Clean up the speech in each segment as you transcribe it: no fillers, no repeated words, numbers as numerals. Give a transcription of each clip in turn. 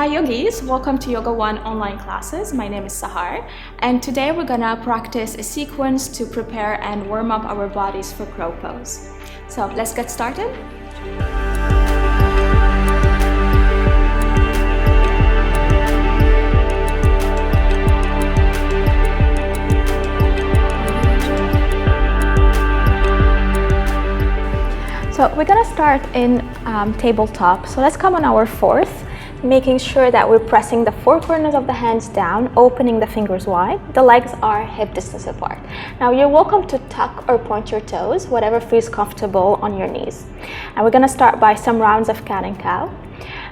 Hi yogis, welcome to Yoga One online classes. My name is Sahar, and today we're gonna practice a sequence to prepare and warm up our bodies for crow pose. So let's get started. So we're gonna start in tabletop. So let's come on our fourth, making sure that we're pressing the four corners of the hands down, opening the fingers wide. The legs are hip distance apart. Now you're welcome to tuck or point your toes, whatever feels comfortable on your knees. And we're gonna start by some rounds of cat and cow.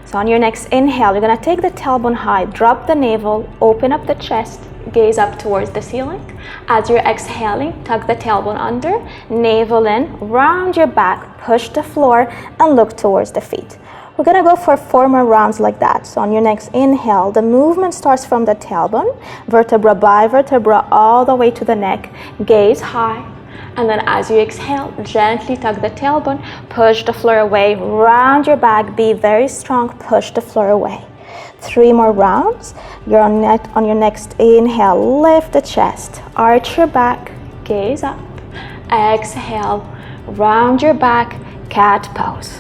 So on your next inhale, you're gonna take the tailbone high, drop the navel, open up the chest, gaze up towards the ceiling. As you're exhaling, tuck the tailbone under, navel in, round your back, push the floor, and look towards the feet. We're gonna go for 4 more rounds like that. So on your next inhale, the movement starts from the tailbone, vertebra by vertebra, all the way to the neck, gaze high. And then as you exhale, gently tuck the tailbone, push the floor away, round your back, be very strong, push the floor away. 3 more rounds. You're on your next inhale, lift the chest, arch your back, gaze up. Exhale, round your back, cat pose.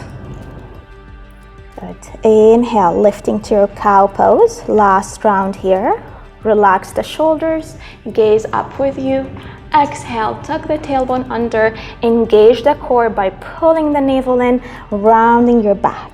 Good. Inhale, lifting to your cow pose. Last round here. Relax the shoulders, gaze up with you. Exhale, tuck the tailbone under, engage the core by pulling the navel in, rounding your back.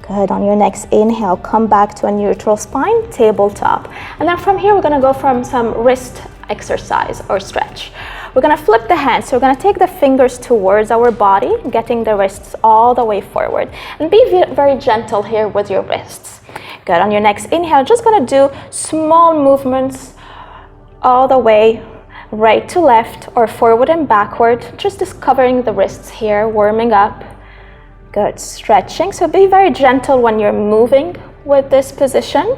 Good. On your next inhale, come back to a neutral spine, tabletop. And then from here, we're gonna go from some wrist exercise or stretch. We're gonna flip the hands. So we're gonna take the fingers towards our body, getting the wrists all the way forward. And be very gentle here with your wrists. Good. On your next inhale, just gonna do small movements all the way right to left or forward and backward, just discovering the wrists here, warming up. Good, stretching. So be very gentle when you're moving with this position.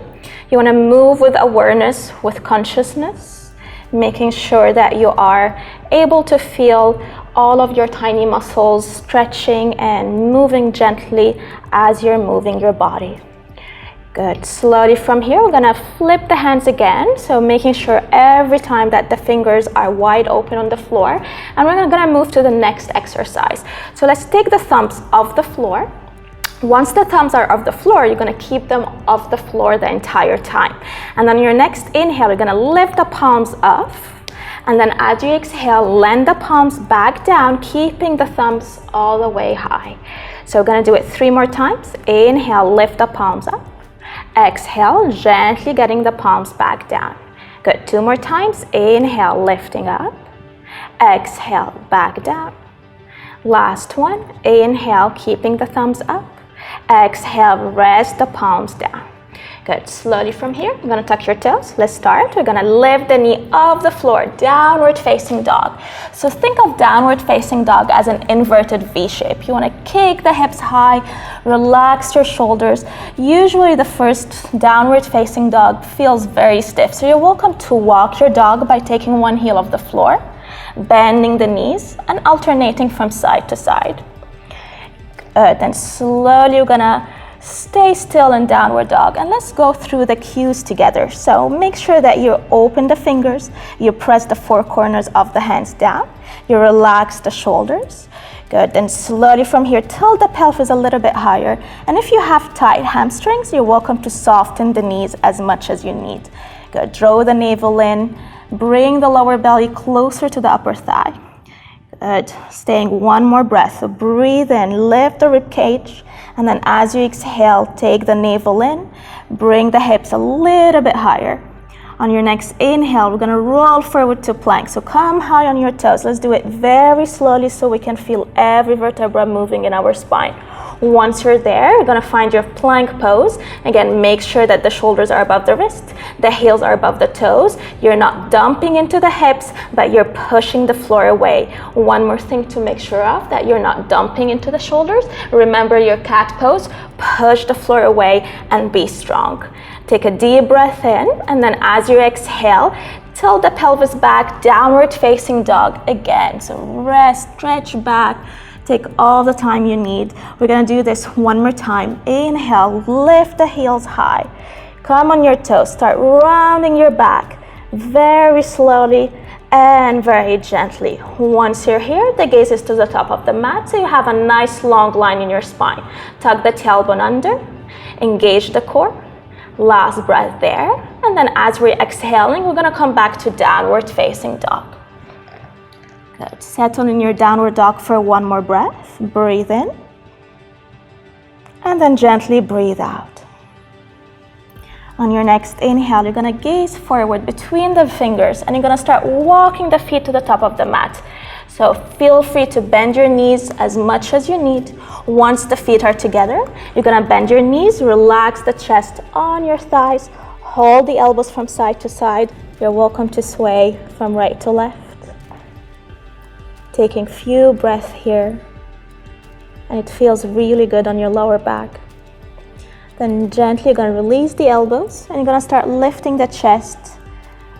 You wanna move with awareness, with consciousness, making sure that you are able to feel all of your tiny muscles stretching and moving gently as you're moving your body. Good. Slowly from here, we're gonna flip the hands again. So making sure every time that the fingers are wide open on the floor. And we're gonna move to the next exercise. So let's take the thumbs off the floor. Once the thumbs are off the floor, you're gonna keep them off the floor the entire time. And then your next inhale, you're gonna lift the palms up. And then as you exhale, land the palms back down, keeping the thumbs all the way high. So we're gonna do it 3 more times. Inhale, lift the palms up. Exhale, gently getting the palms back down. Good. 2 more times. Inhale, lifting up. Exhale, back down. Last one. Inhale, keeping the thumbs up. Exhale, rest the palms down. Good. Slowly from here, you're gonna tuck your toes. Let's start. We're gonna lift the knee off the floor, downward facing dog. So think of downward facing dog as an inverted V shape. You wanna kick the hips high, relax your shoulders. Usually the first downward facing dog feels very stiff. So you're welcome to walk your dog by taking one heel off the floor, bending the knees, and alternating from side to side. Then slowly you're gonna stay still in downward dog, and let's go through the cues together. So make sure that you open the fingers, you press the 4 corners of the hands down, you relax the shoulders. Good. Then slowly from here, tilt the pelvis a little bit higher. And if you have tight hamstrings, you're welcome to soften the knees as much as you need. Good. Draw the navel in, bring the lower belly closer to the upper thigh. Good. Staying 1 more breath. So breathe in, lift the rib cage. And then as you exhale, take the navel in, bring the hips a little bit higher. On your next inhale, we're gonna roll forward to plank. So come high on your toes. Let's do it very slowly so we can feel every vertebra moving in our spine. Once you're there, you're gonna find your plank pose. Again, make sure that the shoulders are above the wrist, the heels are above the toes. You're not dumping into the hips, but you're pushing the floor away. One more thing to make sure of, that you're not dumping into the shoulders. Remember your cat pose, push the floor away and be strong. Take a deep breath in, and then as you exhale, tilt the pelvis back, downward facing dog again. So rest, stretch back, Take all the time you need. We're gonna do this one more time. Inhale, lift the heels high. Come on your toes, start rounding your back very slowly and very gently. Once you're here, the gaze is to the top of the mat, so you have a nice long line in your spine. Tuck the tailbone under, engage the core. Last breath there, and then as we're exhaling, we're gonna come back to downward facing dog. Good. Settle in your downward dog for one more breath. Breathe in, and then gently breathe out. On your next inhale, you're gonna gaze forward between the fingers, and you're gonna start walking the feet to the top of the mat. So feel free to bend your knees as much as you need. Once the feet are together, you're gonna bend your knees, relax the chest on your thighs, hold the elbows from side to side. You're welcome to sway from right to left. Taking few breaths here, and it feels really good on your lower back. Then gently you're gonna release the elbows, and you're gonna start lifting the chest,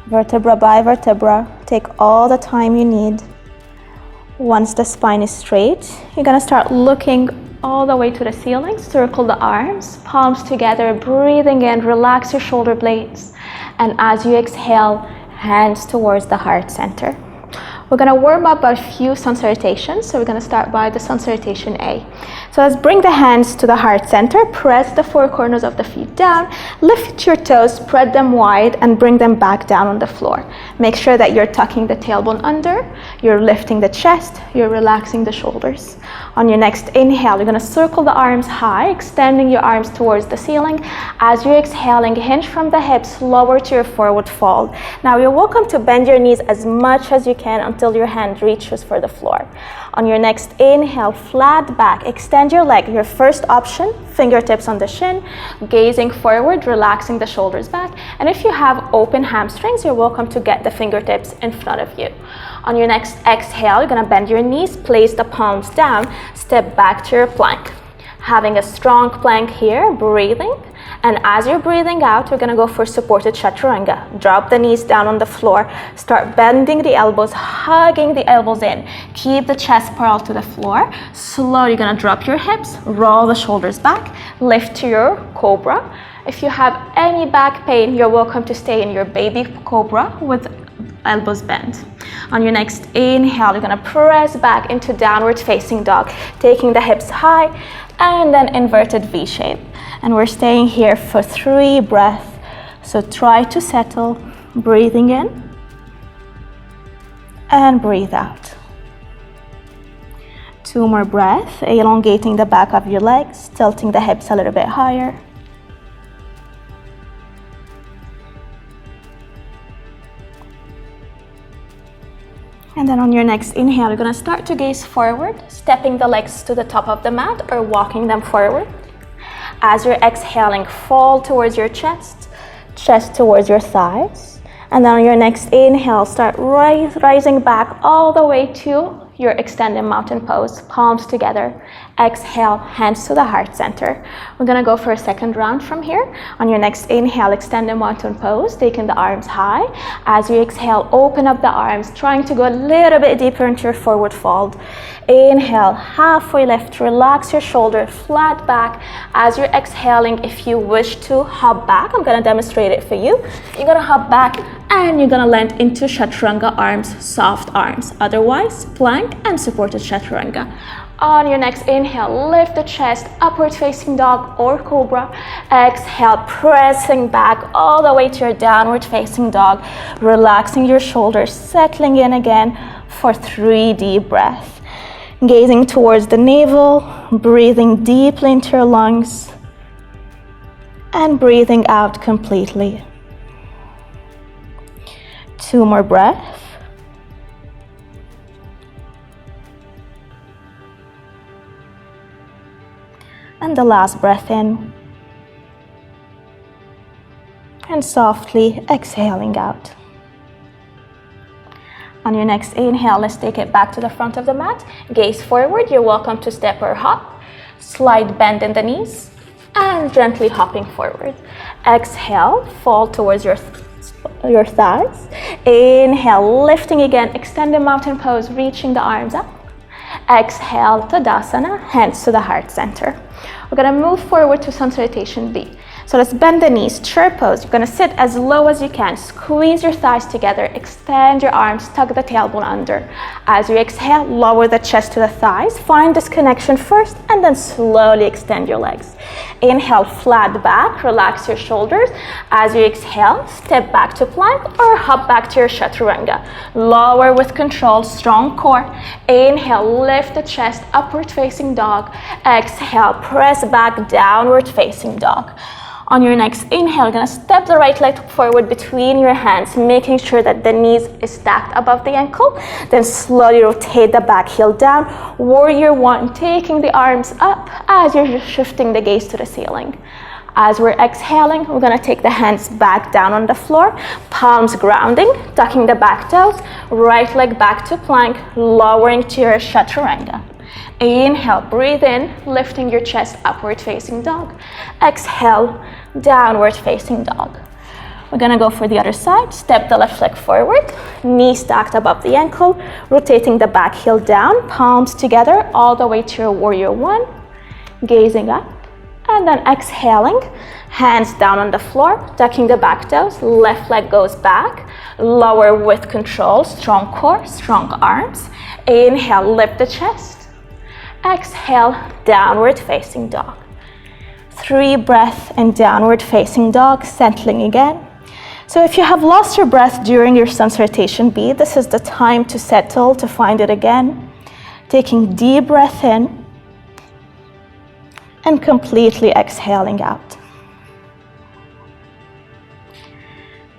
vertebra by vertebra. Take all the time you need. Once the spine is straight, you're gonna start looking all the way to the ceiling. Circle the arms, palms together, breathing in, relax your shoulder blades. And as you exhale, hands towards the heart center. We're gonna warm up a few sun salutations. So we're gonna start by the sun salutation A. So let's bring the hands to the heart center, press the four corners of the feet down, lift your toes, spread them wide, and bring them back down on the floor. Make sure that you're tucking the tailbone under, you're lifting the chest, you're relaxing the shoulders. On your next inhale, you're gonna circle the arms high, extending your arms towards the ceiling. As you're exhaling, hinge from the hips, lower to your forward fold. Now you're welcome to bend your knees as much as you can until your hand reaches for the floor. On your next inhale, flat back, extend your leg. Your first option, fingertips on the shin, gazing forward, relaxing the shoulders back. And if you have open hamstrings, you're welcome to get the fingertips in front of you. On your next exhale, you're gonna bend your knees, place the palms down, step back to your plank. Having a strong plank here, breathing. And as you're breathing out, we're gonna go for supported chaturanga. Drop the knees down on the floor, start bending the elbows, hugging the elbows in. Keep the chest parallel to the floor. Slowly you're gonna drop your hips, roll the shoulders back, lift to your cobra. If you have any back pain, you're welcome to stay in your baby cobra with elbows bent. On your next inhale, you're gonna press back into downward facing dog, taking the hips high, and then inverted V shape. And we're staying here for 3 breaths. So try to settle, breathing in and breathe out. 2 more breaths, elongating the back of your legs, tilting the hips a little bit higher. And then on your next inhale, you're gonna start to gaze forward, stepping the legs to the top of the mat or walking them forward. As you're exhaling, fall towards your chest, chest towards your thighs. And then on your next inhale, start rising back all the way to your extended mountain pose, palms together. Exhale, hands to the heart center. We're gonna go for a second round from here. On your next inhale, extended mountain pose, taking the arms high. As you exhale, open up the arms, trying to go a little bit deeper into your forward fold. Inhale, halfway lift, relax your shoulder, flat back. As you're exhaling, if you wish to hop back, I'm gonna demonstrate it for you. You're gonna hop back and you're gonna land into chaturanga arms, soft arms. Otherwise, plank and supported chaturanga. On your next inhale, lift the chest, upward facing dog or cobra. Exhale, pressing back all the way to your downward facing dog, relaxing your shoulders, settling in again for 3 deep breaths. Gazing towards the navel, breathing deeply into your lungs, and breathing out completely. 2 more breaths. And the last breath in. And softly exhaling out. On your next inhale, let's take it back to the front of the mat. Gaze forward, you're welcome to step or hop. Slight bend in the knees and gently hopping forward. Exhale, fall towards your thighs. Inhale, lifting again, extended mountain pose, reaching the arms up. Exhale, Tadasana, hands to the heart center. We're gonna move forward to sun salutation B. So let's bend the knees, chair pose. You're gonna sit as low as you can. Squeeze your thighs together, extend your arms, tuck the tailbone under. As you exhale, lower the chest to the thighs. Find this connection first and then slowly extend your legs. Inhale, flat back, relax your shoulders. As you exhale, step back to plank or hop back to your chaturanga. Lower with control, strong core. Inhale, lift the chest, upward facing dog. Exhale, press back, downward facing dog. On your next inhale, you're gonna step the right leg forward between your hands, making sure that the knees is stacked above the ankle. Then slowly rotate the back heel down. Warrior one, taking the arms up as you're shifting the gaze to the ceiling. As we're exhaling, we're gonna take the hands back down on the floor, palms grounding, tucking the back toes, right leg back to plank, lowering to your chaturanga. Inhale, breathe in, lifting your chest, upward facing dog. Exhale, downward facing dog. We're gonna go for the other side. Step the left leg forward, knee stacked above the ankle, rotating the back heel down, palms together all the way to your warrior one, gazing up, and then exhaling, hands down on the floor, tucking the back toes, left leg goes back, lower with control, strong core, strong arms. Inhale, lift the chest. Exhale, downward facing dog. 3 breaths in downward facing dog, settling again. So if you have lost your breath during your sun salutation B, this is the time to settle, to find it again. Taking deep breath in and completely exhaling out.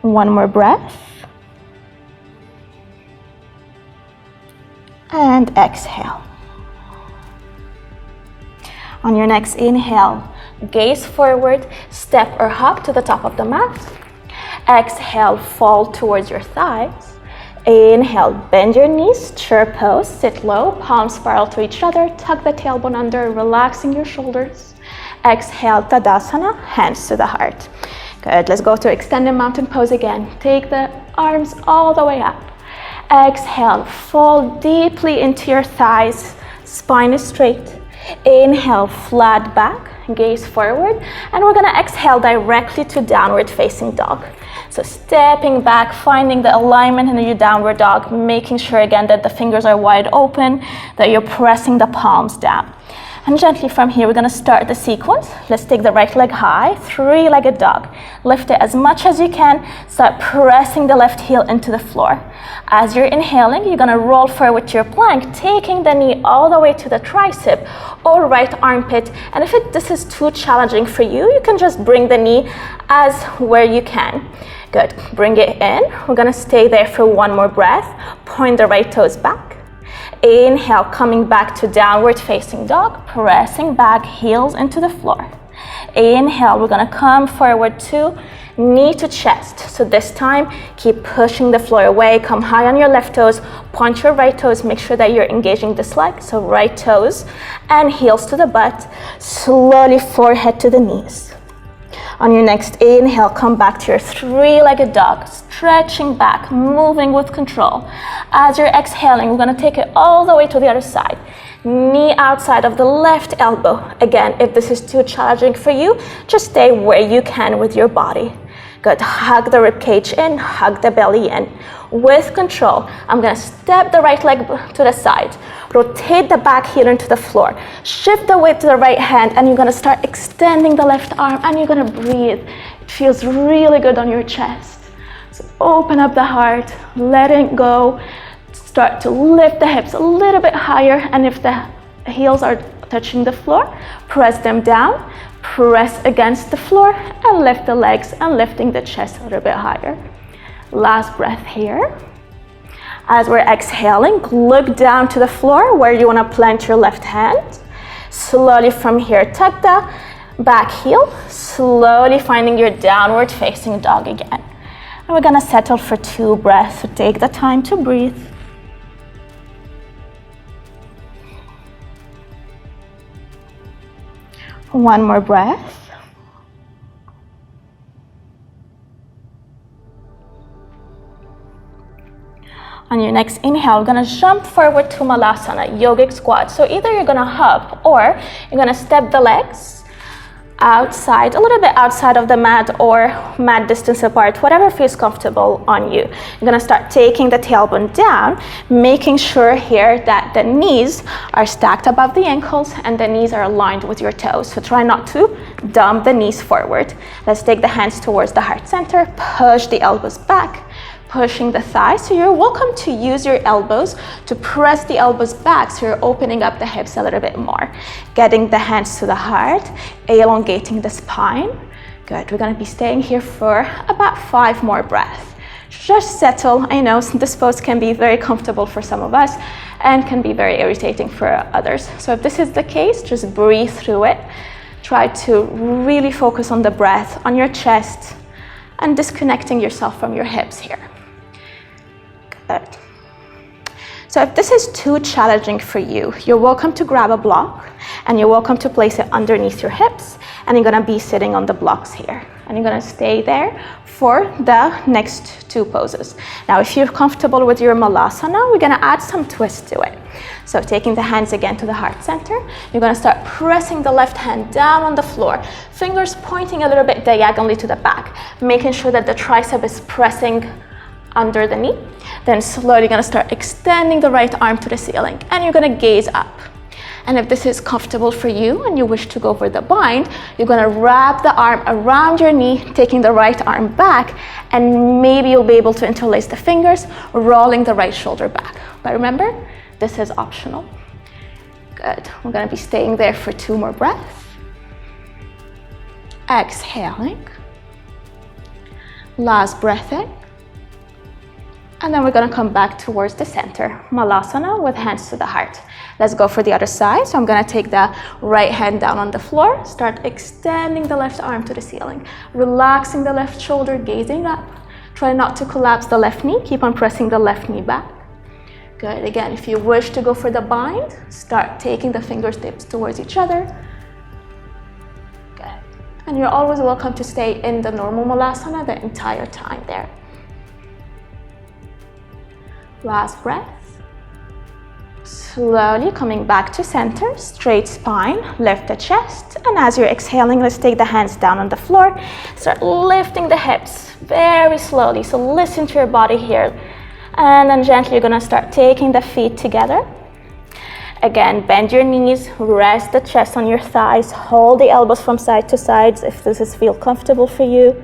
One more breath. And exhale. On your next inhale, gaze forward, step or hop to the top of the mat. Exhale, fall towards your thighs. Inhale, bend your knees, chair pose, sit low, palms spiral to each other, tuck the tailbone under, relaxing your shoulders. Exhale, Tadasana, hands to the heart. Good, let's go to extended mountain pose again. Take the arms all the way up. Exhale, fall deeply into your thighs, spine is straight. Inhale, flat back, gaze forward, and we're gonna exhale directly to downward facing dog. So stepping back, finding the alignment in your downward dog, making sure again that the fingers are wide open, that you're pressing the palms down. And gently from here, we're gonna start the sequence. Let's take the right leg high, 3-legged dog. Lift it as much as you can, start pressing the left heel into the floor. As you're inhaling, you're gonna roll forward to your plank, taking the knee all the way to the tricep or right armpit. And if this is too challenging for you, you can just bring the knee as where you can. Good, bring it in. We're gonna stay there for one more breath. Point the right toes back. Inhale, coming back to downward facing dog, pressing back, heels into the floor. Inhale, we're gonna come forward to knee to chest. So this time, keep pushing the floor away, come high on your left toes, point your right toes, make sure that you're engaging this leg. So right toes and heels to the butt, slowly forehead to the knees. On your next inhale, come back to your 3-legged dog, stretching back, moving with control. As you're exhaling, we're gonna take it all the way to the other side. Knee outside of the left elbow. Again, if this is too challenging for you, just stay where you can with your body. Good, hug the rib cage in, hug the belly in. With control, I'm gonna step the right leg to the side, rotate the back heel into the floor, shift the weight to the right hand, and you're gonna start extending the left arm, and you're gonna breathe. It feels really good on your chest. So open up the heart, let it go. Start to lift the hips a little bit higher, and if the heels are touching the floor, press them down, press against the floor, and lift the legs and lifting the chest a little bit higher. Last breath here. As we're exhaling, look down to the floor where you want to plant your left hand. Slowly from here, tuck the back heel, slowly finding your downward facing dog again. And we're gonna settle for 2 breaths, so take the time to breathe. One more breath. On your next inhale, we're gonna jump forward to Malasana, yogic squat. So either you're gonna hop or you're gonna step the legs outside, a little bit outside of the mat or mat distance apart, whatever feels comfortable on you. You're gonna start taking the tailbone down, making sure here that the knees are stacked above the ankles and the knees are aligned with your toes. So try not to dump the knees forward. Let's take the hands towards the heart center, push the elbows back, pushing the thighs. So you're welcome to use your elbows to press the elbows back, so you're opening up the hips a little bit more. Getting the hands to the heart, elongating the spine. Good, we're gonna be staying here for about 5 more breaths. Just settle. I know this pose can be very comfortable for some of us and can be very irritating for others. So if this is the case, just breathe through it. Try to really focus on the breath, on your chest, and disconnecting yourself from your hips here. Good. So if this is too challenging for you, you're welcome to grab a block and you're welcome to place it underneath your hips, and you're gonna be sitting on the blocks here. And you're gonna stay there for the next 2 poses. Now, if you're comfortable with your Malasana, we're gonna add some twist to it. So taking the hands again to the heart center, you're gonna start pressing the left hand down on the floor, fingers pointing a little bit diagonally to the back, making sure that the tricep is pressing under the knee. Then slowly gonna start extending the right arm to the ceiling, and you're gonna gaze up. And if this is comfortable for you and you wish to go for the bind, you're gonna wrap the arm around your knee, taking the right arm back, and maybe you'll be able to interlace the fingers, rolling the right shoulder back. But remember, this is optional. Good, we're gonna be staying there for 2 more breaths. Exhaling. Last breath in. And then we're gonna come back towards the center, Malasana with hands to the heart. Let's go for the other side. So I'm gonna take the right hand down on the floor, start extending the left arm to the ceiling, relaxing the left shoulder, gazing up. Try not to collapse the left knee, keep on pressing the left knee back. Good, again, if you wish to go for the bind, start taking the fingertips towards each other. Good, and you're always welcome to stay in the normal Malasana the entire time there. Last breath. Slowly coming back to center, straight spine, lift the chest, and as you're exhaling, let's take the hands down on the floor. Start lifting the hips very slowly, so listen to your body here. And then gently you're gonna start taking the feet together. Again, bend your knees, rest the chest on your thighs, hold the elbows from side to side if this feels comfortable for you.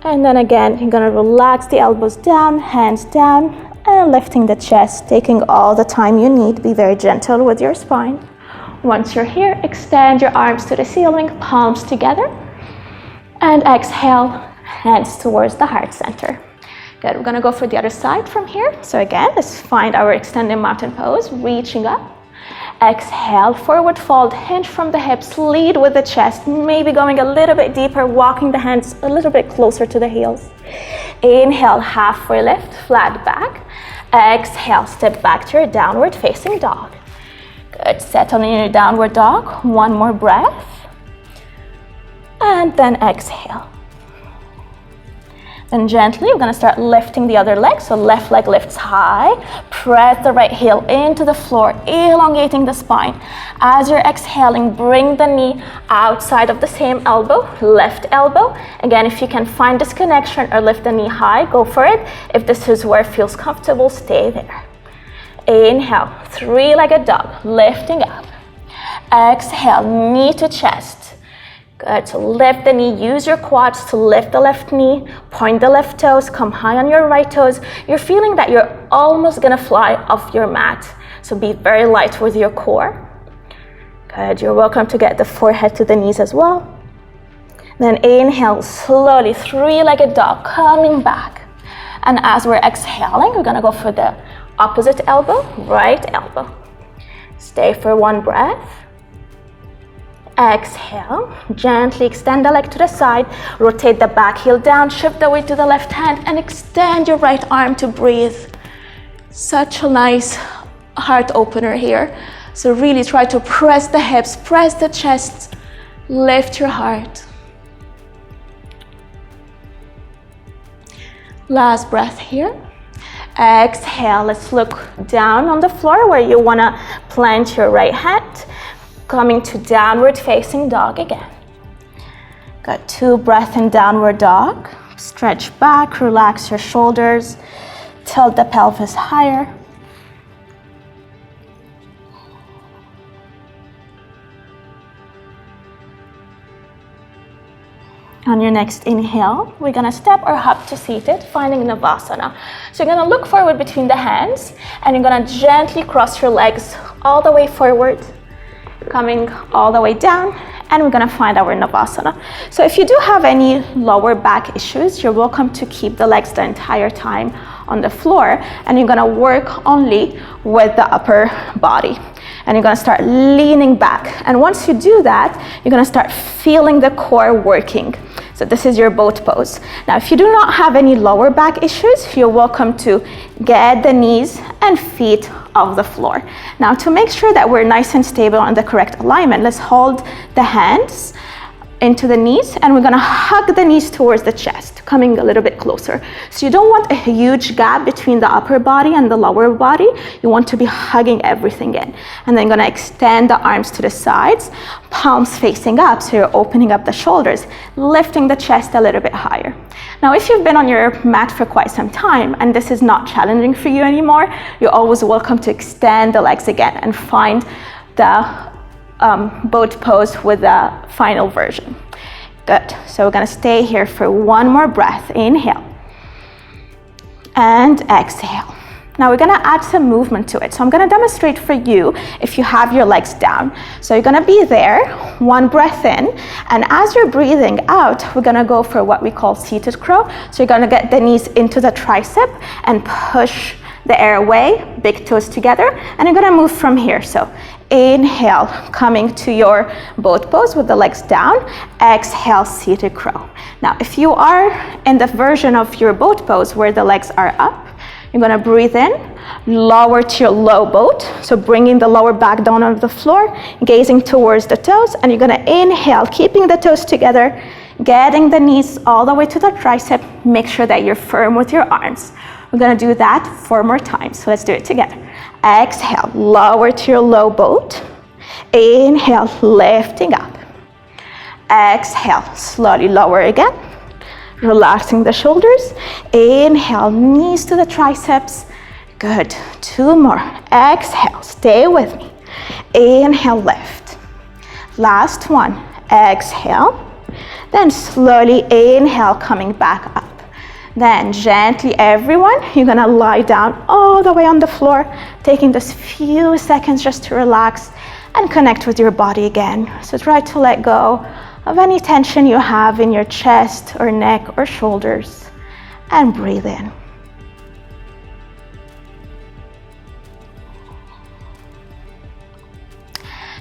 And then again, you're gonna relax the elbows down, hands down, and lifting the chest, taking all the time you need. Be very gentle with your spine. Once you're here, extend your arms to the ceiling, palms together, and exhale, hands towards the heart center. Good, we're gonna go for the other side from here. So again, let's find our extended mountain pose, reaching up. Exhale, forward fold, hinge from the hips, lead with the chest, maybe going a little bit deeper, walking the hands a little bit closer to the heels. Inhale, halfway lift, flat back. Exhale, step back to your downward facing dog. Good, settle in your downward dog, 1 more breath. And then exhale. Then gently, we're gonna start lifting the other leg. So left leg lifts high, press the right heel into the floor, elongating the spine. As you're exhaling, bring the knee outside of the same elbow, left elbow. Again, if you can find this connection or lift the knee high, go for it. If this is where it feels comfortable, stay there. Inhale, 3-legged dog, lifting up. Exhale, knee to chest. Good, so lift the knee, use your quads to lift the left knee, point the left toes, come high on your right toes. You're feeling that you're almost gonna fly off your mat. So be very light with your core. Good, you're welcome to get the forehead to the knees as well. Then inhale, slowly, 3-legged dog, coming back. And as we're exhaling, we're gonna go for the opposite elbow, right elbow. Stay for 1 breath. Exhale, gently extend the leg to the side, rotate the back heel down, shift the weight to the left hand, and extend your right arm to breathe. Such a nice heart opener here. So really try to press the hips, press the chest, lift your heart. Last breath here. Exhale, let's look down on the floor where you wanna plant your right hand. Coming to downward facing dog again. Good, 2 breaths in downward dog. Stretch back, relax your shoulders, tilt the pelvis higher. On your next inhale, we're gonna step or hop to seated, finding Navasana. So you're gonna look forward between the hands, and you're gonna gently cross your legs all the way forward, coming all the way down, and we're gonna find our Navasana. So if you do have any lower back issues, you're welcome to keep the legs the entire time on the floor, and you're gonna work only with the upper body. And you're gonna start leaning back. And once you do that, you're gonna start feeling the core working. So this is your boat pose. Now, if you do not have any lower back issues, you're welcome to get the knees and feet off the floor. Now, to make sure that we're nice and stable on the correct alignment, let's hold the hands into the knees, and we're gonna hug the knees towards the chest, coming a little bit closer. So you don't want a huge gap between the upper body and the lower body. You want to be hugging everything in. And then you're gonna extend the arms to the sides, palms facing up, so you're opening up the shoulders, lifting the chest a little bit higher. Now, if you've been on your mat for quite some time and this is not challenging for you anymore, you're always welcome to extend the legs again and find the boat pose with the final version. Good. So we're gonna stay here for one more breath. Inhale and exhale. Now we're gonna add some movement to it. So I'm gonna demonstrate for you if you have your legs down. So you're gonna be there, one breath in, and as you're breathing out, we're gonna go for what we call seated crow. So you're gonna get the knees into the tricep and push the air away, big toes together, and you're gonna move from here. So inhale, coming to your boat pose with the legs down. Exhale, seated crow. Now, if you are in the version of your boat pose where the legs are up, you're gonna breathe in, lower to your low boat. So bringing the lower back down on the floor, gazing towards the toes, and you're gonna inhale, keeping the toes together, getting the knees all the way to the tricep. Make sure that you're firm with your arms. We're gonna do that 4 more times, so let's do it together. Exhale, lower to your low boat. Inhale, lifting up. Exhale, slowly lower again. Relaxing the shoulders. Inhale, knees to the triceps. Good, 2 more. Exhale, stay with me. Inhale, lift. Last one, exhale. Then slowly inhale, coming back up. Then gently, everyone, you're gonna lie down all the way on the floor, taking those few seconds just to relax and connect with your body again. So try to let go of any tension you have in your chest or neck or shoulders, and breathe in.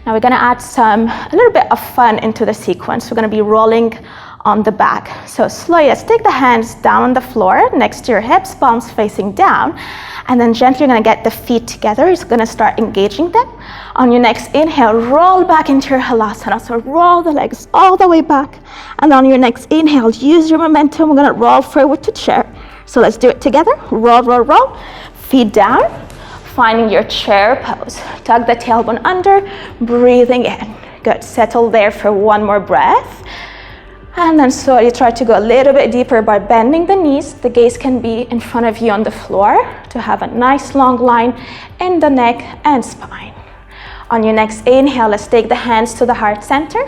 Now we're gonna add a little bit of fun into the sequence. We're gonna be rolling on the back. So slowly, let's take the hands down on the floor next to your hips, palms facing down, and then gently you're gonna get the feet together. You're gonna start engaging them. On your next inhale, roll back into your halasana. So roll the legs all the way back. And on your next inhale, use your momentum. We're gonna roll forward to chair. So let's do it together. Roll, roll, roll. Feet down, finding your chair pose. Tuck the tailbone under, breathing in. Good, settle there for 1 more breath. And then slowly try to go a little bit deeper by bending the knees. The gaze can be in front of you on the floor to have a nice long line in the neck and spine. On your next inhale, let's take the hands to the heart center.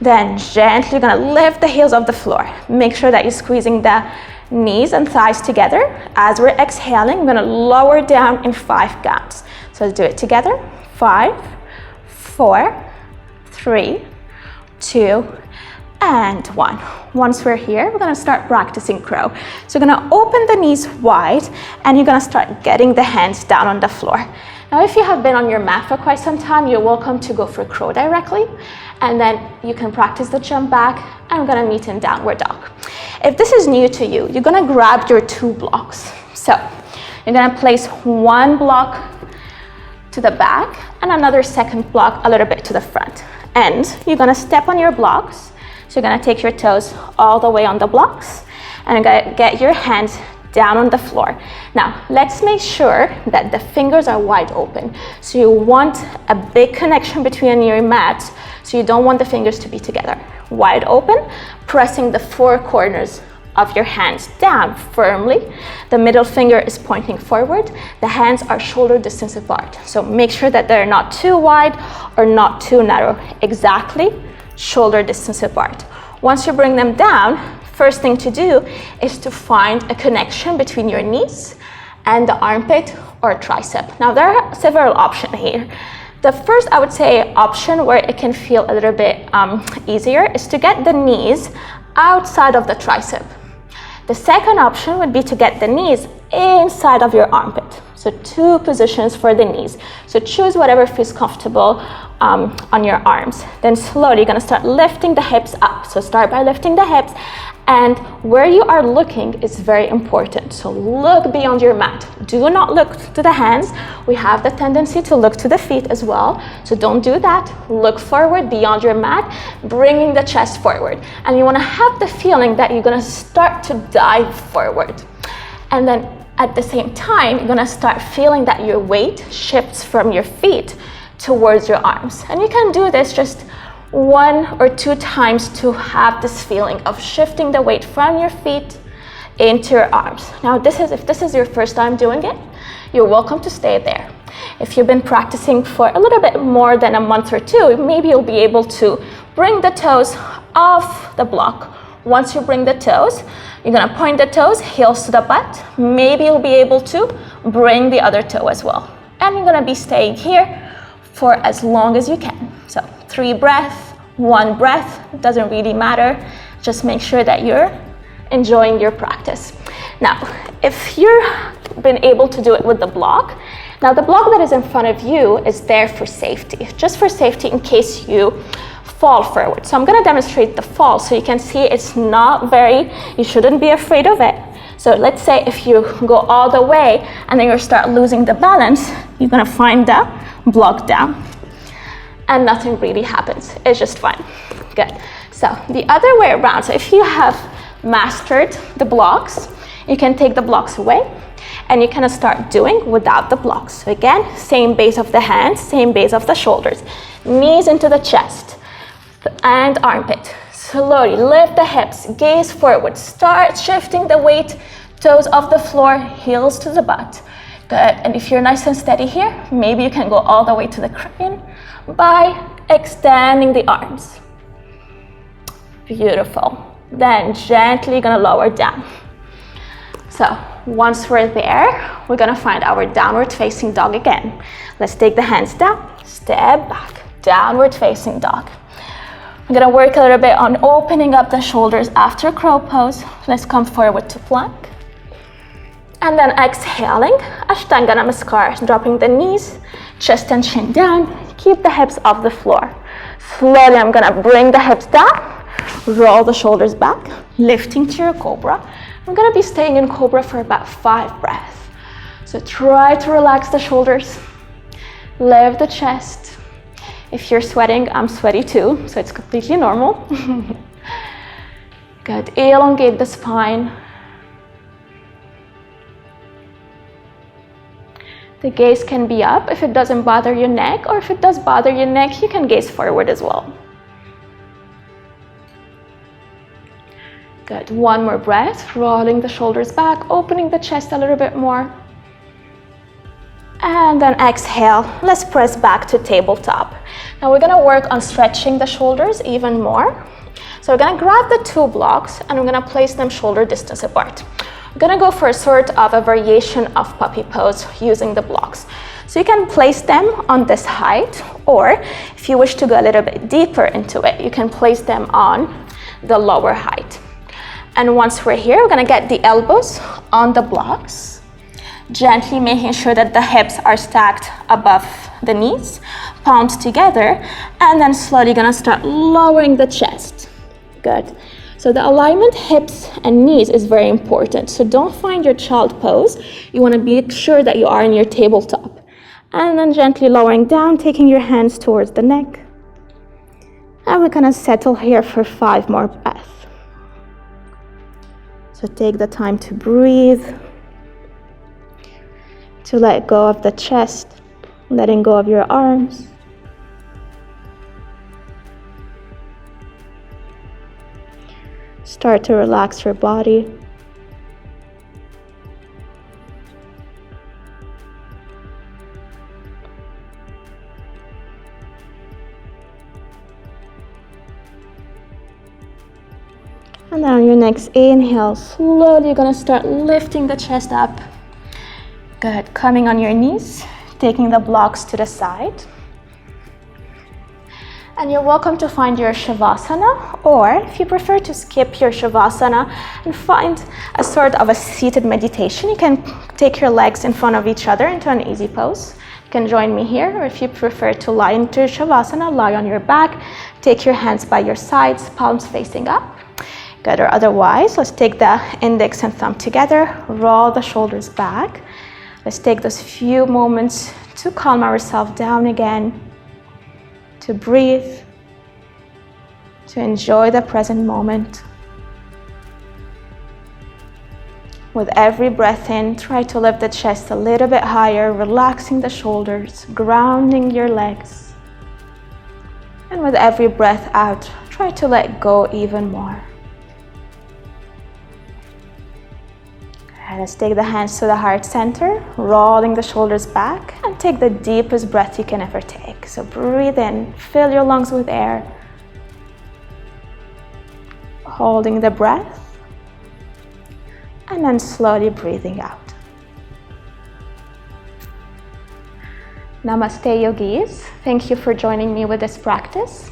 Then gently you're gonna lift the heels off the floor. Make sure that you're squeezing the knees and thighs together. As we're exhaling, we're gonna lower down in 5 counts. So let's do it together. 5, 4, 3, 2, and 1. Once we're here, we're gonna start practicing crow. So you're gonna open the knees wide, and you're gonna start getting the hands down on the floor. Now, if you have been on your mat for quite some time, you're welcome to go for crow directly, and then you can practice the jump back, and we're gonna meet in downward dog. If this is new to you, you're gonna grab your 2 blocks. So you're gonna place 1 block to the back and another second block a little bit to the front. And you're gonna step on your blocks. So you're gonna take your toes all the way on the blocks, and you're gonna get your hands down on the floor. Now, let's make sure that the fingers are wide open. So you want a big connection between your mat, so you don't want the fingers to be together. Wide open, pressing the four corners of your hands down firmly. The middle finger is pointing forward. The hands are shoulder distance apart. So make sure that they're not too wide or not too narrow. Exactly shoulder distance apart. Once you bring them down, first thing to do is to find a connection between your knees and the armpit or tricep. Now there are several options here. The first, I would say, option where it can feel a little bit easier is to get the knees outside of the tricep. The second option would be to get the knees inside of your armpit. So two positions for the knees. So choose whatever feels comfortable on your arms. Then slowly you're gonna start lifting the hips up. So start by lifting the hips, and where you are looking is very important. So look beyond your mat. Do not look to the hands. We have the tendency to look to the feet as well. So don't do that. Look forward beyond your mat, bringing the chest forward. And you wanna have the feeling that you're gonna start to dive forward. And then at the same time, you're gonna start feeling that your weight shifts from your feet towards your arms. And you can do this just 1 or 2 times to have this feeling of shifting the weight from your feet into your arms. Now, if this is your first time doing it, you're welcome to stay there. If you've been practicing for a little bit more than a month or 2, maybe you'll be able to bring the toes off the block. Once you bring the toes, you're gonna point the toes, heels to the butt. Maybe you'll be able to bring the other toe as well. And you're gonna be staying here for as long as you can. So 3 breaths, 1 breath, doesn't really matter. Just make sure that you're enjoying your practice. Now, if you've been able to do it with the block, now the block that is in front of you is there for safety, just for safety in case you fall forward. So I'm gonna demonstrate the fall so you can see it's not you shouldn't be afraid of it. So let's say if you go all the way and then you start losing the balance, you're gonna find the block down and nothing really happens. It's just fun. Good. So the other way around, so if you have mastered the blocks, you can take the blocks away and you can start doing without the blocks. So again, same base of the hands, same base of the shoulders, knees into the chest and armpit. Slowly lift the hips, gaze forward, start shifting the weight, toes off the floor, heels to the butt. Good. And if you're nice and steady here, maybe you can go all the way to the crane by extending the arms. Beautiful. Then gently gonna lower down. So once we're there, we're gonna find our downward facing dog again. Let's take the hands down, step back, downward facing dog. I'm gonna work a little bit on opening up the shoulders after crow pose. Let's come forward to plank. And then exhaling, Ashtanga Namaskar, dropping the knees, chest and chin down, keep the hips off the floor. Slowly, I'm gonna bring the hips down, roll the shoulders back, lifting to your cobra. I'm gonna be staying in cobra for about 5 breaths. So try to relax the shoulders, lift the chest. If you're sweating, I'm sweaty too, so it's completely normal. Good, elongate the spine. The gaze can be up if it doesn't bother your neck, or if it does bother your neck, you can gaze forward as well. Good, 1 more breath, rolling the shoulders back, opening the chest a little bit more. And then exhale, let's press back to tabletop. Now we're gonna work on stretching the shoulders even more. So we're gonna grab the 2 blocks and we're gonna place them shoulder distance apart. I'm gonna go for a sort of a variation of puppy pose using the blocks. So you can place them on this height, or if you wish to go a little bit deeper into it, you can place them on the lower height. And once we're here, we're gonna get the elbows on the blocks, gently making sure that the hips are stacked above the knees, palms together, and then slowly gonna start lowering the chest. Good. So the alignment hips and knees is very important. So don't find your child pose. You wanna be sure that you are in your tabletop. And then gently lowering down, taking your hands towards the neck. And we're gonna settle here for 5 more breaths. So take the time to breathe, to let go of the chest, letting go of your arms. Start to relax your body. And then on your next inhale, slowly you're gonna start lifting the chest up. Good, coming on your knees, taking the blocks to the side. And you're welcome to find your Shavasana, or if you prefer to skip your Shavasana and find a sort of a seated meditation, you can take your legs in front of each other into an easy pose. You can join me here, or if you prefer to lie into Shavasana, lie on your back, take your hands by your sides, palms facing up. Good, or otherwise, let's take the index and thumb together, roll the shoulders back. Let's take those few moments to calm ourselves down again, to breathe, to enjoy the present moment. With every breath in, try to lift the chest a little bit higher, relaxing the shoulders, grounding your legs. And with every breath out, try to let go even more. Let's take the hands to the heart center, rolling the shoulders back, and take the deepest breath you can ever take. So breathe in, fill your lungs with air, holding the breath, and then slowly breathing out. Namaste, yogis. Thank you for joining me with this practice.